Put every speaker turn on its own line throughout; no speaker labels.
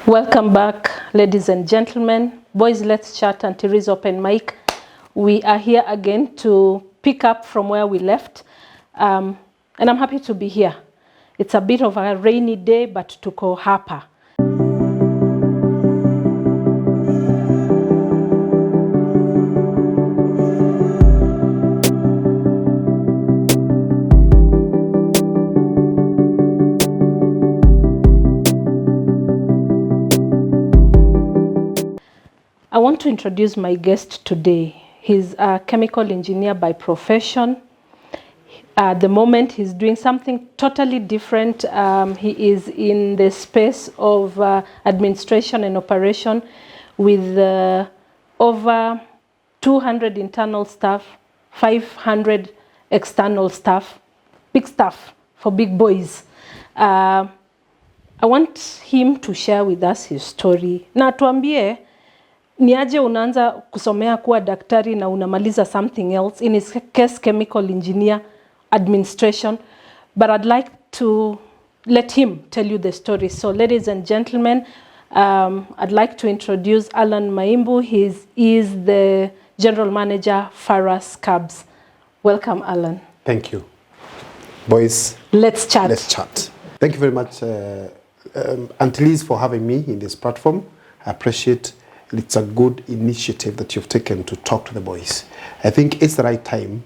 Welcome back, ladies and gentlemen. Boys, let's chat. Aunty Reeh's open mic. We are here again to pick up from where we left. And I'm happy to be here. It's a bit of a rainy day, but tuko hapa. I want to introduce my guest today. He's a chemical engineer by profession. At the moment, he's doing something totally different. He is in the space of administration and operation with over 200 internal staff, 500 external staff, big stuff for big boys. I want him to share with us his story. Na tuambie, ni aje unaanza kusomea kuwa daktari na unamaliza something else, in his case chemical engineer administration, but I'd like to let him tell you the story. So ladies and gentlemen, I'd like to introduce Allan Maimbu. He is the general manager Faras Cabs. Welcome, Allan.
Thank you. Boys,
let's chat.
Let's chat. Thank you very much, Aunty Reeh, for having me in this platform. I appreciate it. It's a good initiative that you've taken to talk to the boys. I think it's the right time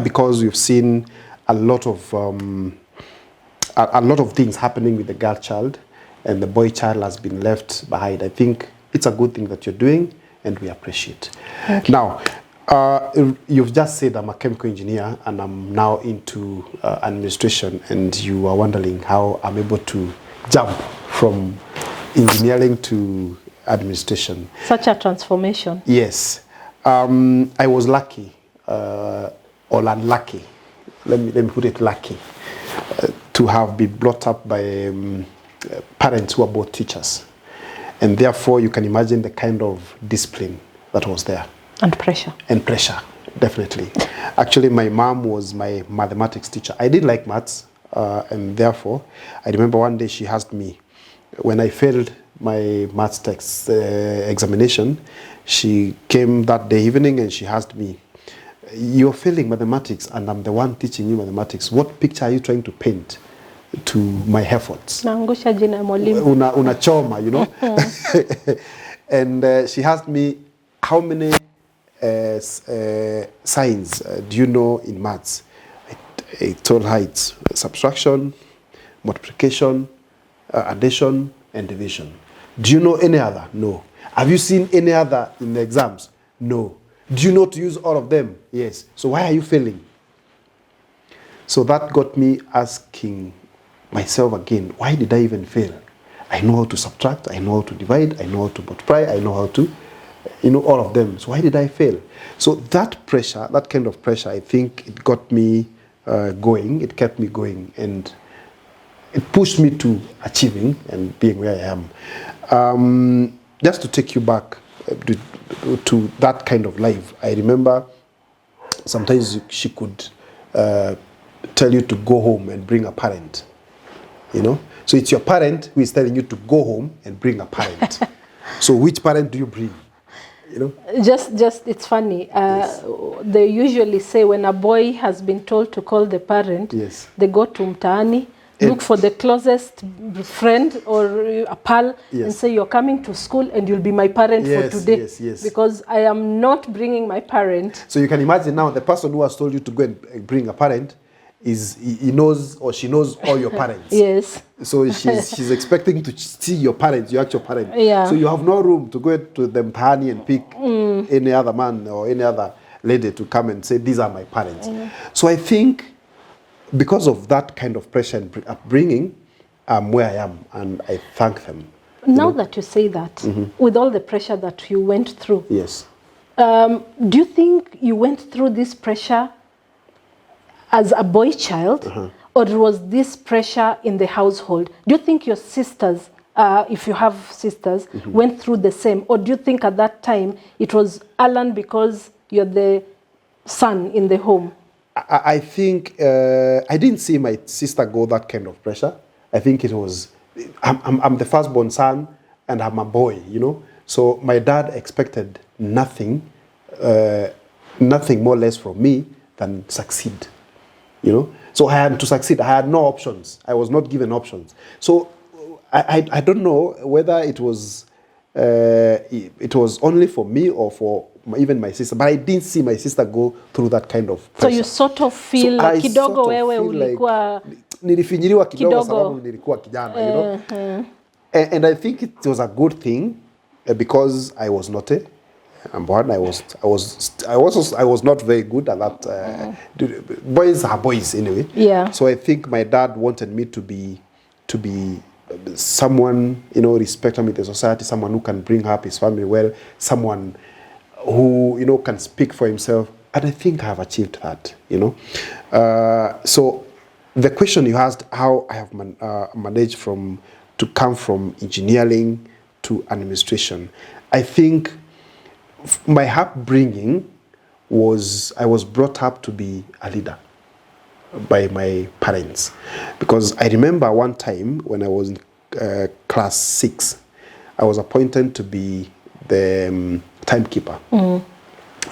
because we've seen a lot of things happening with the girl child, and the boy child has been left behind. I think it's a good thing that you're doing, and we appreciate. Now, you've just said I'm a chemical engineer, and I'm now into administration, and you are wondering how I'm able to jump from engineering to administration. Such a transformation. Yes. I was lucky or unlucky, let me put it lucky, to have been brought up by parents who are both teachers. And therefore you can imagine the kind of discipline that was there. And pressure. And pressure, definitely. Actually, my mom was my mathematics teacher. I didn't like maths, and therefore I remember one day she asked me, when I failed my maths text examination, she came that day evening and she asked me, you're failing mathematics and I'm the one teaching you mathematics. What picture are you trying to paint to my efforts? Unachoma, you know? And she asked me, how many signs do you know in maths? I told her it's subtraction, multiplication, addition, and division. Do you know any other? No. Have you seen any other in the exams? No. Do you know to use all of them? Yes. So why are you failing? So that got me asking myself again, why did I even fail? I know how to subtract, I know how to divide, I know how to multiply, I know how to, all of them. So why did I fail? So that pressure, that kind of pressure, I think it got me going, it kept me going, and it pushed me to achieving and being where I am. Just to take you back to that kind of life, I remember sometimes she could tell you to go home and bring a parent, So it's your parent who is telling you to go home and bring a parent. So which parent do you bring? Just
it's funny.
Yes.
They usually say when a boy has been told to call the parent,
yes,
they go to mtaani, look for the closest friend or a pal, yes, and say, you're coming to school and you'll be my parent, yes, for today.
Yes, yes.
Because I am not bringing my parent.
So you can imagine now the person who has told you to go and bring a parent he knows or she knows all your parents.
Yes.
So she's expecting to see your parents, your actual parents.
Yeah.
So you have no room to go to the mtaani and pick any other man or any other lady to come and say, these are my parents. So I think because of that kind of pressure and upbringing, I'm where I am, and I thank them.
Now that you say that, with all the pressure that you went through,
yes,
do you think you went through this pressure as a boy child, or was this pressure in the household? Do you think your sisters, if you have sisters, went through the same, or do you think at that time it was Allan because you're the son in the home? I
think I didn't see my sister go that kind of pressure. I think it was I'm the firstborn son, and I'm a boy, you know. So my dad expected nothing more or less from me than succeed, you know. So I had to succeed. I had no options. I was not given options. So I don't know whether it was only for me or for even my sister, but I didn't see my sister go through that kind of pressure.
So you sort of feel like kidogo wewe ulikuwa
nilifinyiliwa kidogo sababu nilikuwa kijana, you know. And I think it was a good thing because I was naughty. I was not very good at that. Boys are boys anyway.
Yeah.
So I think my dad wanted me to be someone, you know, respected in the society, someone who can bring up his family well, someone who, you know, can speak for himself. And I think I have achieved that, you know. So the question you asked, how I have managed to come from engineering to administration, I think my upbringing was, I was brought up to be a leader by my parents. Because I remember one time when I was in class 6, I was appointed to be the timekeeper. And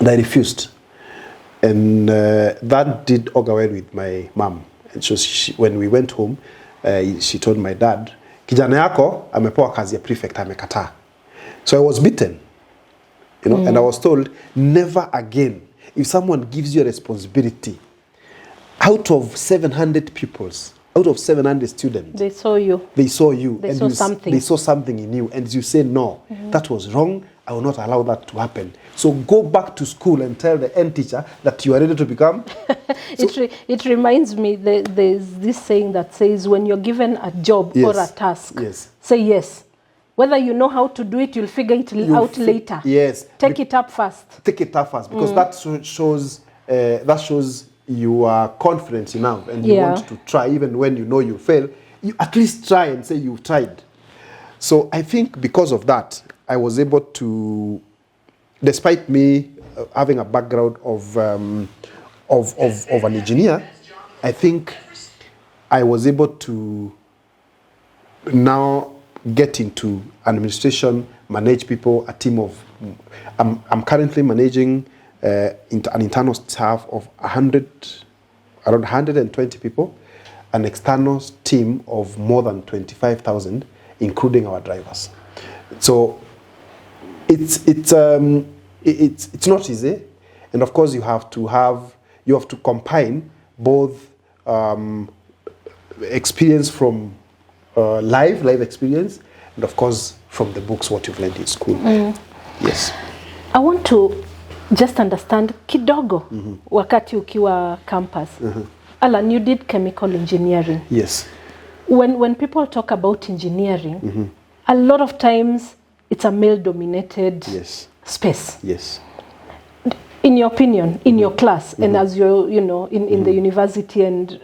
I refused. And that did augur well with my mom. And so when we went home, she told my dad, kijana yako amepewa kazi ya prefect, amekataa. So I was beaten. You know, and I was told, never again. If someone gives you a responsibility, out of 700 pupils, out of 700 students,
they saw you.
They saw you.
They saw something.
They saw something in you. And you say, no, that was wrong. I will not allow that to happen. So go back to school and tell the end teacher that you are ready to become.
It reminds me, there's this saying that says, when you're given a job or a task, say yes. Whether you know how to do it, you'll figure it out later.
Yes.
Take it up first.
Take it up first, because that shows you are confident enough and you want to try, even when you know you fail. You at least try and say you've tried. So I think because of that, I was able to, despite me having a background of an engineer, I think I was able to now get into administration, manage people, a team of, I'm currently managing an internal staff of around 120 people, an external team of more than 25,000, including our drivers. So it's not easy, and of course you have to combine both experience from live experience, and of course from the books, what you've learned in school. Yes.
I want to just understand kidogo wakati ukiwa campus. Allan, you did chemical engineering.
Yes.
When people talk about engineering, a lot of times it's a male-dominated space.
Yes.
In your opinion, in your class, and as you're, you know, in the university, and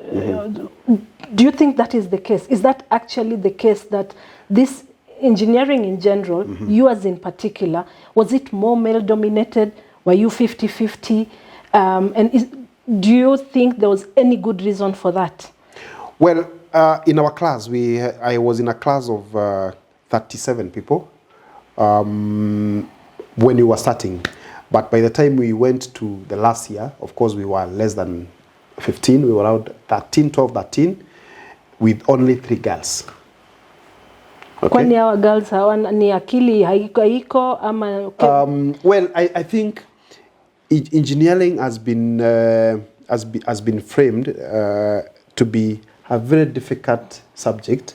do you think that is the case? Is that actually the case, that this engineering in general, yours in particular, was it more male-dominated? Were you 50-50? Do you think there was any good reason for that?
Well, in our class, I was in a class of 37 people when we were starting. But by the time we went to the last year, of course, we were less than 15. We were around 13, with only 3 girls. Okay?
Kwani hawa girls hawana ni akili haiko ama?
Well, I think engineering has been framed to be a very difficult subject,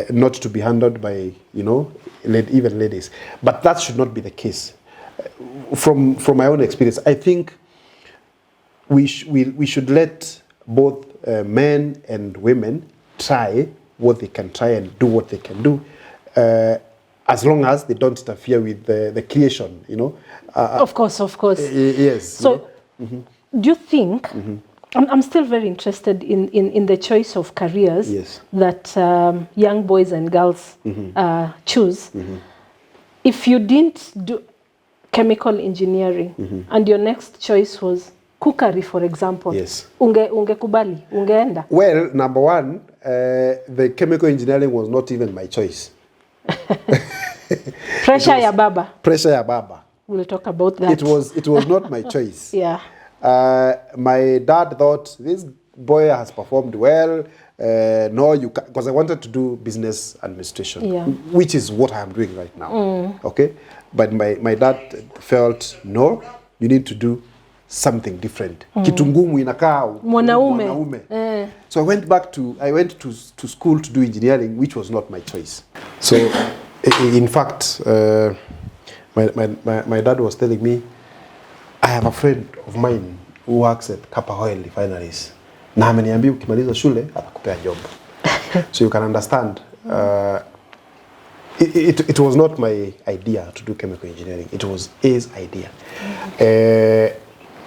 not to be handled by, you know, even ladies. But that should not be the case. From my own experience, I think we should let both men and women try what they can try and do what they can do, as long as they don't interfere with the creation, you know.
Of course.
Yes.
So, do you think? I'm still very interested in the choice of careers that young boys and girls choose. If you didn't do chemical engineering and your next choice was cookery, for example, ungekubali, ungeenda?
Well, number one, the chemical engineering was not even my choice.
Pressure ya baba.
Pressure ya baba.
We'll talk about that.
It was not my choice.
Yeah.
My dad thought this boy has performed well. No, you can, because I wanted to do business administration,
Yeah.
which is what I am doing right now. Okay, but my dad felt no, you need to do something different. Kitu ngumu inakaa mwanaume. So I went to school to do engineering, which was not my choice. So in fact, my dad was telling me, I have a friend of mine who works at Kappa Oil Refineries. Na ameniambia ukimaliza shule atakupea job. So you can understand, it was not my idea to do chemical engineering. It was his idea.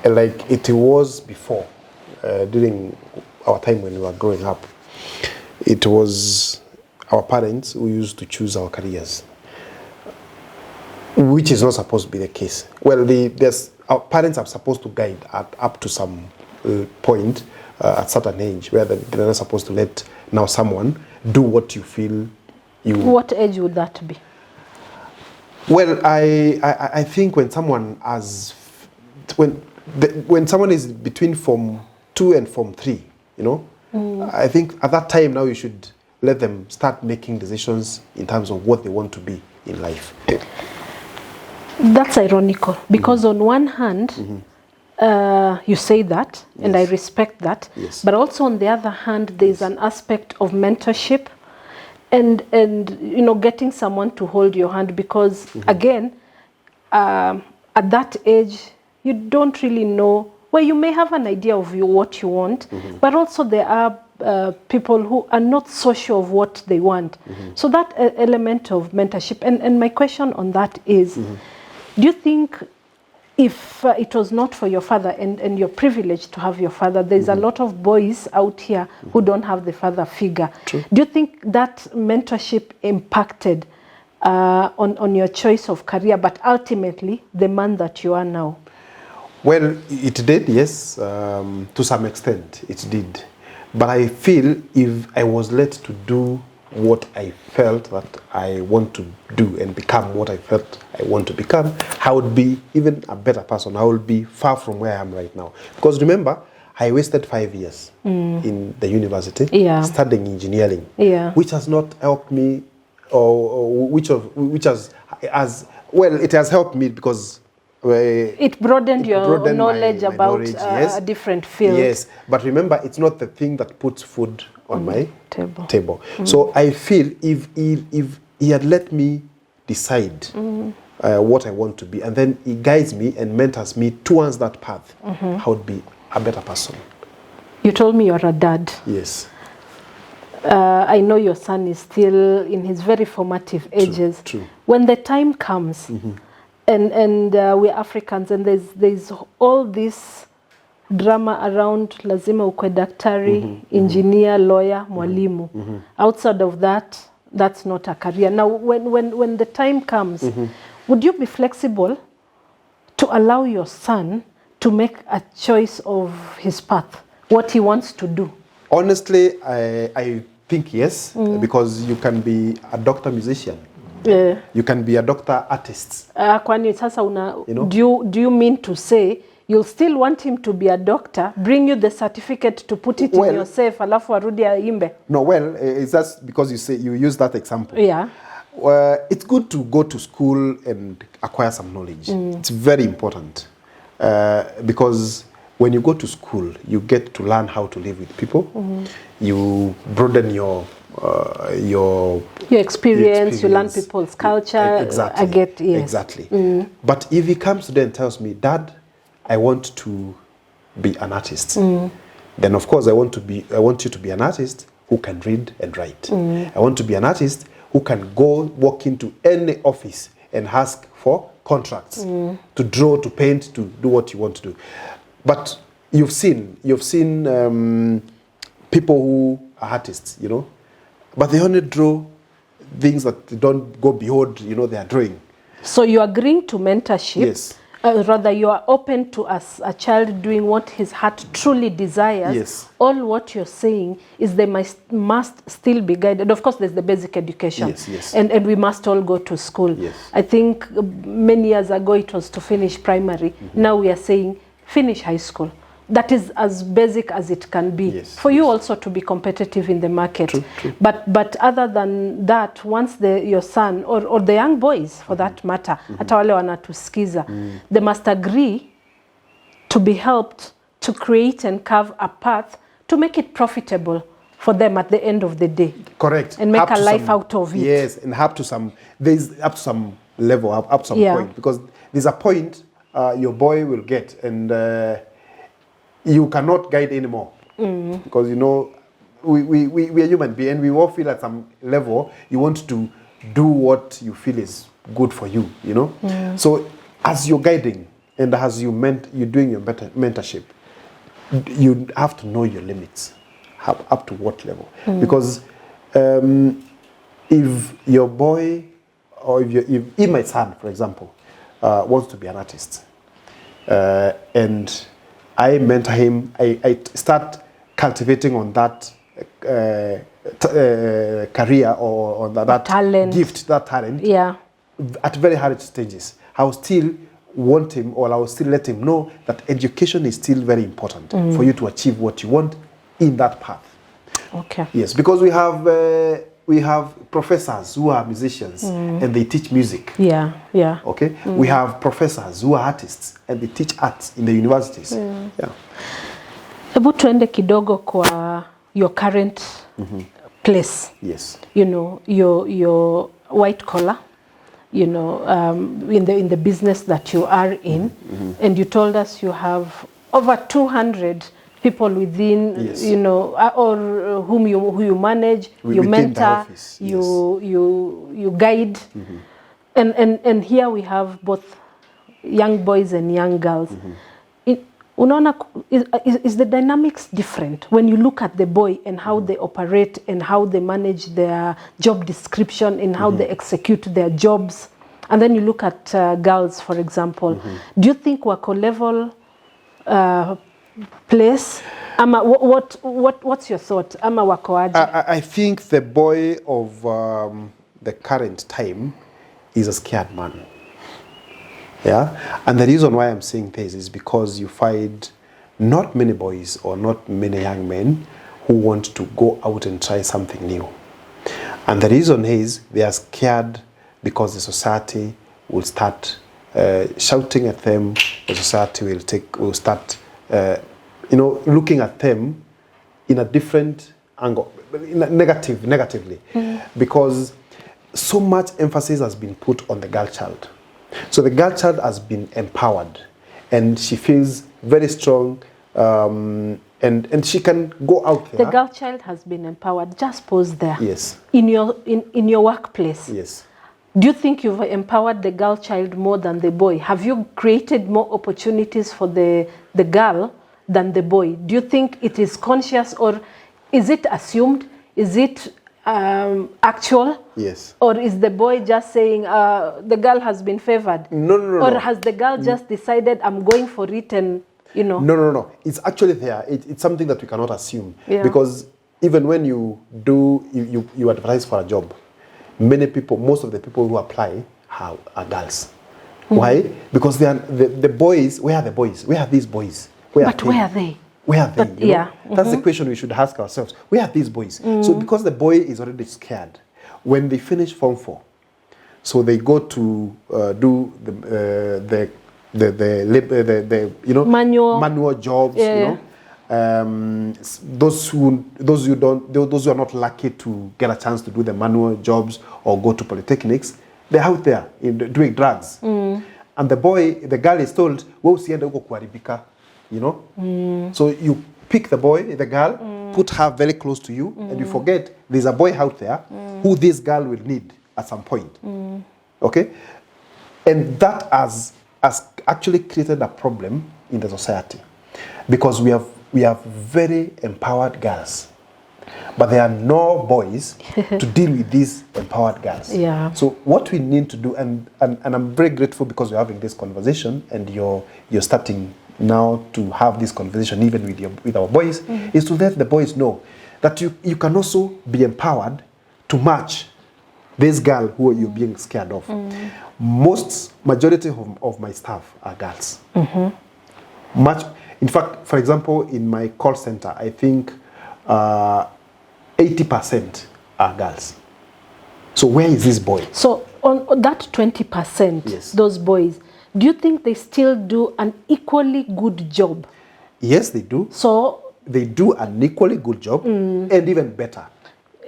Like it was before, during our time when we were growing up. It was our parents who used to choose our careers, which is not supposed to be the case. Well, our parents are supposed to guide up to some point, at certain age, where they're not supposed to let now someone do what you feel you...
What age would that be?
Well, I think when someone has... When someone is between Form 2 and Form 3, you know, I think at that time now you should let them start making decisions in terms of what they want to be in life.
That's ironical, because on one hand, you say that, and I respect that.
Yes.
But also on the other hand, there's an aspect of mentorship and you know, getting someone to hold your hand, because again, at that age, you don't really know, well, you may have an idea of what you want, but also there are people who are not so sure of what they want. So that element of mentorship, and my question on that is, do you think if it was not for your father, and you're privileged to have your father, there's a lot of boys out here who don't have the father figure.
True.
Do you think that mentorship impacted on your choice of career, but ultimately the man that you are now?
Well, it did, yes, to some extent it did. But I feel if I was let to do what I felt that I want to do and become what I felt I want to become, I would be even a better person. I would be far from where I am right now. Because remember, I wasted 5 years in the university studying engineering, which has not helped me, or which has well, it has helped me because
it broadened your knowledge about a different field.
Yes, but remember, it's not the thing that puts food on my table. So I feel if he had let me decide what I want to be, and then he guides me and mentors me towards that path, I would be a better person.
You told me you're a dad.
Yes.
I know your son is still in his very formative ages.
True.
When the time comes, and we're Africans, and there's all this drama around lazima ukwe daktari, engineer, lawyer, mwalimu. Outside of that, that's not a career. Now, when the time comes, would you be flexible to allow your son to make a choice of his path, what he wants to do? Honestly,
I think yes, because you can be a doctor musician. You can be a doctor artist.
Kwani sasa do you mean to say you'll still want him to be a doctor, bring you the certificate to put it in yourself, alafu arudi aimbe? No,
well, it's just because you use that example.
Yeah.
It's good to go to school and acquire some knowledge. It's very important because when you go to school, you get to learn how to live with people. You broaden your
experience, you learn people's culture.
Exactly.
I get, yes.
Exactly. But if he comes today and tells me, Dad, I want to be an artist, then of course I want you to be an artist who can read and write. I want to be an artist who can go walk into any office and ask for contracts to draw, to paint, to do what you want to do. But you've seen people who are artists, you know, but they only draw things that don't go beyond, you know, their drawing.
So you're agreeing to mentorship?
Yes.
rather you are open to a child doing what his heart truly desires,
Yes.
all what you're saying is they must still be guided. Of course, there's the basic education.
Yes, yes.
And we must all go to school.
Yes.
I think many years ago it was to finish primary. Now we are saying finish high school. That is as basic as it can be.
Yes,
for you also to be competitive in the market.
True, true.
But other than that, once your son or the young boys for that matter, hata wale wanatusikiza, they must agree to be helped to create and carve a path to make it profitable for them at the end of the day.
Correct.
And make
Up
a
to
life
some,
out of it.
Yes, and up to some level, up to some
Yeah.
point. Because there's a point your boy will get, and you cannot guide anymore. Because, you know, we are human beings, and we all feel at some level you want to do what you feel is good for you, you know. So as you're guiding and as you're doing your mentorship, you have to know your limits, up to what level. Because if your boy, or if my son, for example, wants to be an artist, and I mentor him, I start cultivating on that career or that
talent.
gift, that talent,
Yeah.
at very hard stages. I will still want him, or I will still let him know that education is still very important for you to achieve what you want in that path.
Okay.
Yes, because we have professors who are musicians and they teach music.
Yeah. Yeah.
Okay, we have professors who are artists and they teach arts in the universities. Yeah.
Hebu tuende kidogo kwa your current place.
Yes.
You know, your white collar, you know, in the business that you are in, and you told us you have over 200 people within,
Yes.
you know, or who you manage, you
Within the
mentor,
office, yes.
you guide, and here we have both young boys and young girls. Unaona, is the dynamics different when you look at the boy and how they operate and how they manage their job description and how they execute their jobs, and then you look at girls, for example. Do you think wako level place? Ama what's your thought? Ama wako aje?
I think the boy of the current time is a scared man. Yeah, and the reason why I'm saying this is because you find not many boys or not many young men who want to go out and try something new. And the reason is they are scared because the society will start shouting at them. The society will start, you know, looking at them in a different angle, negatively, because so much emphasis has been put on the girl child. So the girl child has been empowered, and she feels very strong, and she can go out there.
The girl child has been empowered. Just pause there.
Yes.
In your workplace.
Yes.
Do you think you've empowered the girl child more than the boy? Have you created more opportunities for the girl than the boy? Do you think it is conscious, or is it assumed? Is it actual?
Yes.
Or is the boy just saying the girl has been favored?
No.
Or has the girl just decided I'm going for it, and you know?
No. It's actually there. It's something that we cannot assume.
Yeah.
Because even when you advertise for a job, most of the people who apply are girls. Why? Because they are the boys. Where are the boys? Where are these boys? Where are they? Where are they?
But,
you know?
yeah.
That's the question we should ask ourselves. Where are these boys? So because the boy is already scared, when they finish Form 4, so they go to do the you know, manual jobs.
Yeah.
You know, those who are not lucky to get a chance to do the manual jobs or go to polytechnics, they're out there doing drugs. And the girl is told, "Wewe usiende huko kuharibika." You know, so you pick the girl, put her very close to you, and you forget there's a boy out there who this girl will need at some point. Okay, and that has actually created a problem in the society, because we have very empowered girls, but there are no boys to deal with these empowered girls.
Yeah.
So what we need to do, and I'm very grateful because we're having this conversation, and you're starting now to have this conversation even with our boys, is to let the boys know that you can also be empowered to match this girl who you're being scared of. Majority of my staff are girls. In fact, for example, in my call center, I think 80% are girls. So where is this boy?
So on that 20%,
yes,
those boys, do you think they still do an equally good job?
Yes, they do.
So
they do an equally good job and even better.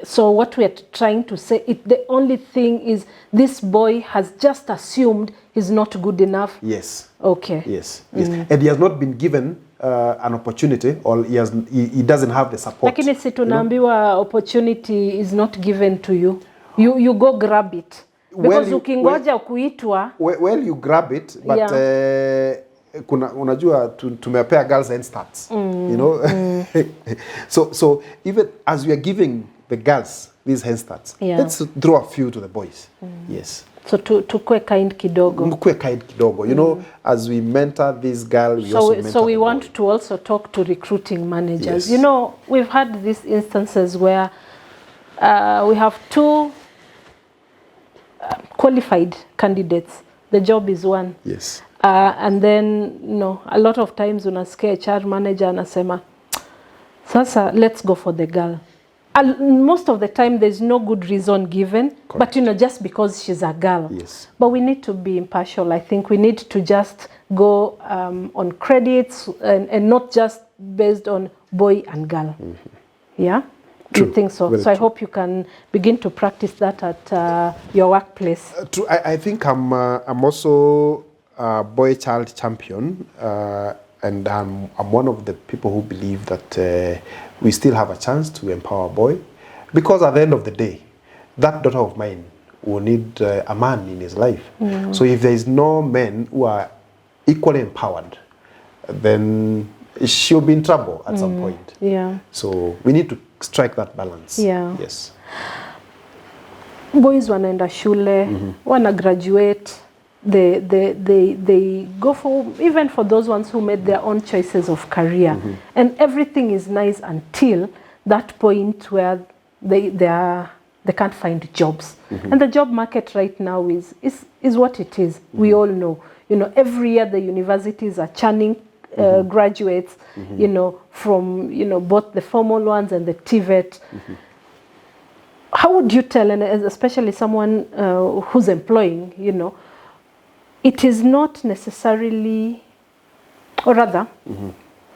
So what we are trying to say, the only thing is this boy has just assumed he's not good enough.
Yes.
Okay.
Yes. Yes. And he has not been given an opportunity, or he doesn't have the support.
Lakini si tunaambiwa opportunity is not given to you. You go grab it. Because ukingoja kuitwa.
Well, you grab it, but unajua tumepea girls and starts. You know. So even as we are giving the girls these hand starts, let's throw a few to the boys. Yes. So
tukue kind kidogo.
Tukue kind kidogo. You know, as we mentor this girl, we also mentor
So we want to also talk to recruiting managers. Yes. You know, we've had these instances where we have two qualified candidates. The job is one.
Yes.
And then, you know, a lot of times unasikia HR manager anasema, sasa let's go for the girl. Most of the time there's no good reason given. Correct. But you know, just because she's a girl.
Yes.
But we need to be impartial. I think we need to just go on credits and not just based on boy and girl. Yeah?
True.
You think so?
Very
so I
true.
hope you can begin to practice that at your workplace.
True. I think I'm also a boy-child champion, and I'm one of the people who believe that we still have a chance to empower a boy, because at the end of the day, that daughter of mine will need a man in his life. So if there is no men who are equally empowered, then she'll be in trouble at some point.
Yeah.
So we need to strike that balance.
Yeah.
Yes.
Boys wanaenda shule, wana graduate, they go for, even for those ones who made their own choices of career, and everything is nice until that point where they can't find jobs. And the job market right now is what it is. We all know. You know, every year the universities are churning graduates, you know, from, you know, both the formal ones and the TVET. How would you tell, and especially someone who's employing, you know, it is not necessarily, or rather,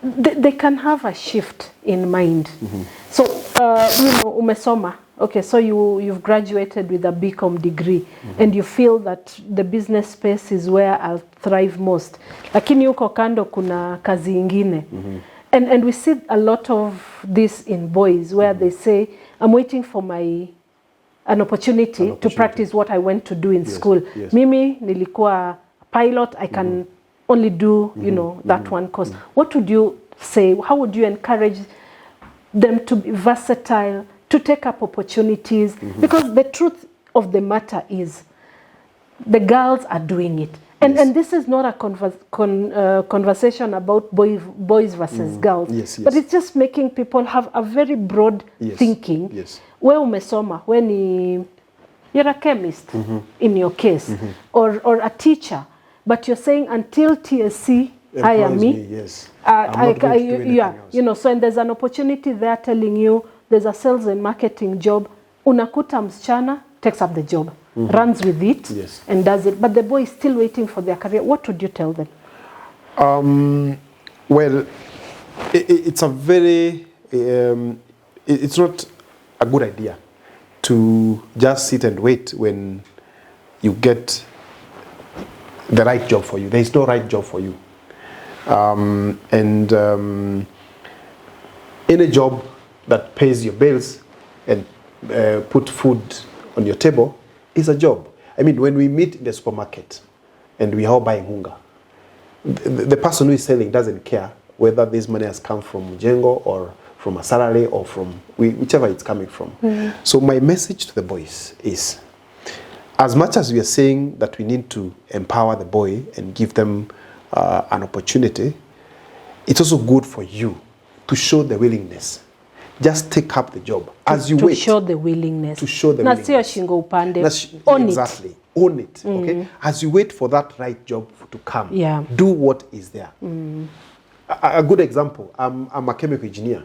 they can have a shift in mind. So, you know, umesoma, okay, so you've graduated with a BCom degree, and you feel that the business space is where I'll thrive most. Lakini huko kando kuna kazi ingine. And we see a lot of this in boys, where they say, I'm waiting for an opportunity to practice what I went to do in school.
Yes.
Mimi nilikuwa pilot, I can only do, you know, that one course. What would you say? How would you encourage them to be versatile, to take up opportunities? Because the truth of the matter is, the girls are doing it. And this is not a conversation about boys versus girls, but it's just making people have a very broad thinking. Where umesoma, when you're a chemist in your case, or a teacher, but you're saying until TSC hire me, you know, so and there's an opportunity there telling you there's a sales and marketing job, unakuta msichana takes up the job. Runs with it and does it, but the boy is still waiting for their career. What would you tell them?
Well, it's a very, it's not a good idea to just sit and wait when you get the right job for you. There is no right job for you. Any job that pays your bills and put food on your table is a job. I mean, when we meet in the supermarket and we are all buying hunger, the person who is selling doesn't care whether this money has come from Mujengo or from a salary or from whichever it's coming from. So my message to the boys is, as much as we are saying that we need to empower the boy and give them an opportunity, it's also good for you to show the willingness. Just take up the job as you wait.
To show the willingness.
To show the willingness.
Na sio shingo upande. Own
exactly.
it.
Own it. Okay. As you wait for that right job to come, do what is there. A good example. I'm a chemical engineer.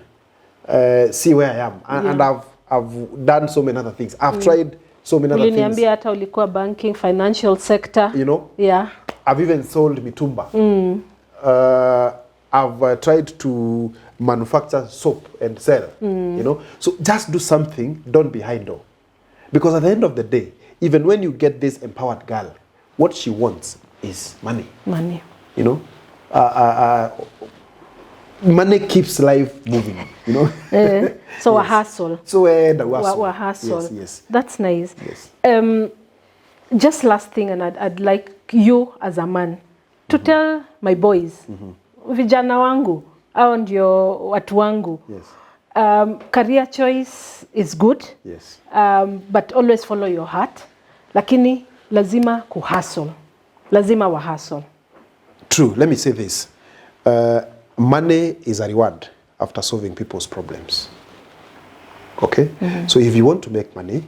See where I am, and I've done so many other things. I've tried so many other things.
Uliniambia hata ulikuwa banking, financial sector.
You know.
Yeah.
I've even sold mitumba. I've tried to manufacture soap and sell, you know. So just do something, don't be idle. Because at the end of the day, even when you get this empowered girl, what she wants is money. Money. You know, money keeps life moving, you know.
So yes. A hustle.
So a
hustle.
Yes, yes.
That's nice.
Yes.
Just last thing, and I'd like you as a man to tell my boys, vijana wangu, hao ndio watu wangu.
Yes.
Career choice is good.
Yes.
But always follow your heart. Lakini lazima kuhustle. Lazima wa hustle.
True. Let me say this. Money is a reward after solving people's problems. Okay? So if you want to make money,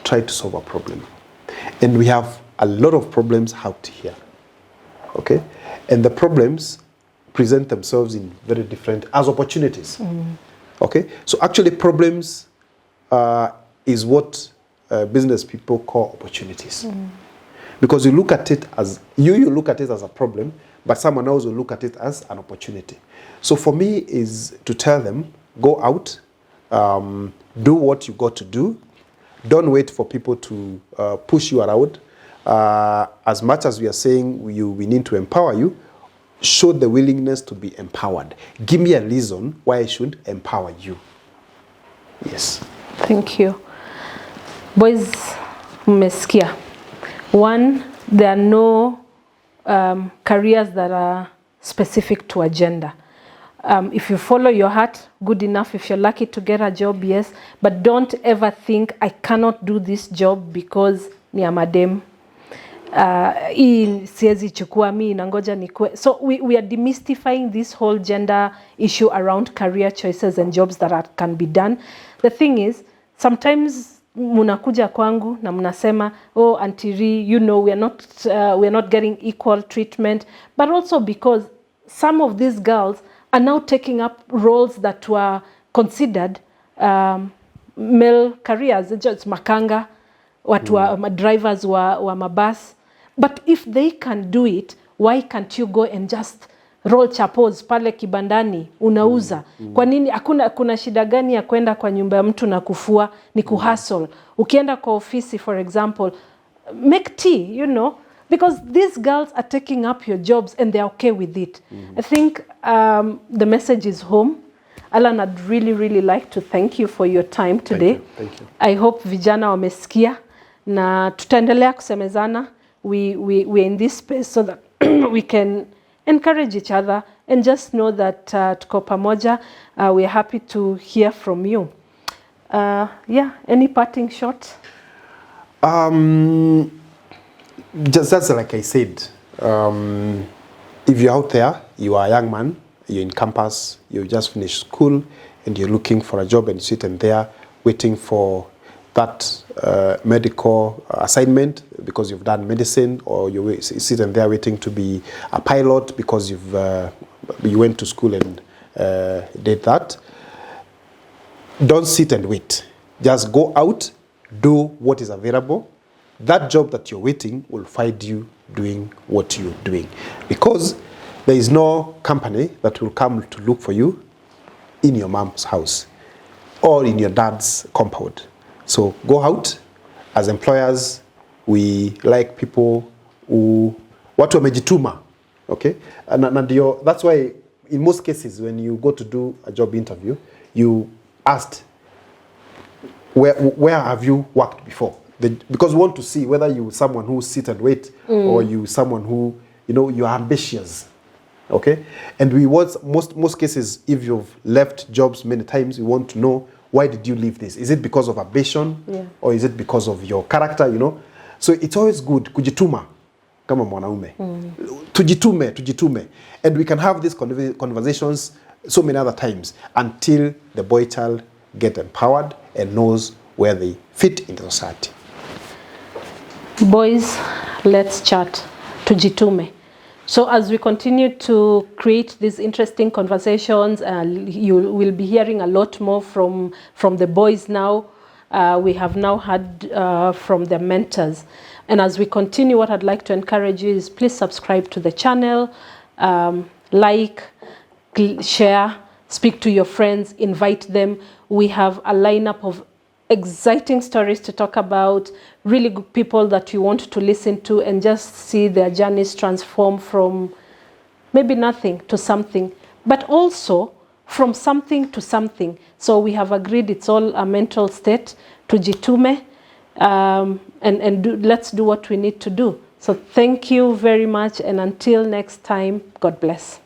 try to solve a problem. And we have a lot of problems out here. Okay? And the problems present themselves in very different as opportunities. Okay? So actually problems is what business people call opportunities. Because you look at it as, you look at it as a problem, but someone else will look at it as an opportunity. So for me is to tell them, go out, do what you got to do. Don't wait for people to push you around. As much as we are saying we need to empower you, show the willingness to be empowered. Give me a reason why I should empower you. Yes.
Thank you. Boys, mmesikia. One, there are no careers that are specific to a gender. If you follow your heart, good enough. If you're lucky to get a job, yes. But don't ever think, I cannot do this job because ni a madem. Hii siwezi chukua mi nangoja nikue. So we are demystifying this whole gender issue around career choices and jobs that can be done. The thing is, sometimes munakuja kwangu na mnasema, oh, Aunty Reeh, you know, we are not getting equal treatment. But also because some of these girls are now taking up roles that were considered male careers. It's makanga, watu wa drivers wa mabus. But if they can do it, why can't you go and just roll chapos pale kibandani unauza? Kwa nini kuna shida gani ya kwenda kwa nyumba ya mtu na kufua? Ni kuhustle. Ukienda kwa ofisi, for example, make tea, you know, because these girls are taking up your jobs and they're okay with it. I think the message is home. Allan, I'd really like to thank you for your time today.
Thank you.
I hope vijana wamesikia na tutaendelea kusemezana. We're in this space so that we can encourage each other and just know that tuko pamoja. We're happy to hear from you. Yeah, any parting shot?
Just like I said, if you're out there, you are a young man, you're in campus, you just finished school, and you're looking for a job, and you're sitting there waiting for that medical assignment because you've done medicine, or you're sitting there waiting to be a pilot because you went to school and did that. Don't sit and wait. Just go out, do what is available. That job that you're waiting will find you doing what you're doing, because there is no company that will come to look for you in your mom's house or in your dad's compound. So go out. As employers, we like people who watu wamejituma, okay? And that's why in most cases when you go to do a job interview, you asked where have you worked before? Because we want to see whether you someone who sit and wait or you someone who, you know, you're ambitious. Okay, and we want most cases, if you've left jobs many times, we want to know, why did you leave this? Is it because of ambition, or is it because of your character? You know, so it's always good kujituma kama mwanaume, tujitume, and we can have these conversations so many other times until the boy child get empowered and knows where they fit into society.
Boys, let's chat. Tujitume. So as we continue to create these interesting conversations, you will be hearing a lot more from the boys now. We have now heard from the mentors. And as we continue, what I'd like to encourage you is please subscribe to the channel, like, share, speak to your friends, invite them. We have a lineup of exciting stories to talk about, really good people that you want to listen to and just see their journeys transform from maybe nothing to something, but also from something to something. So we have agreed it's all a mental state, tujitume, and let's do what we need to do. So thank you very much, and until next time, God bless.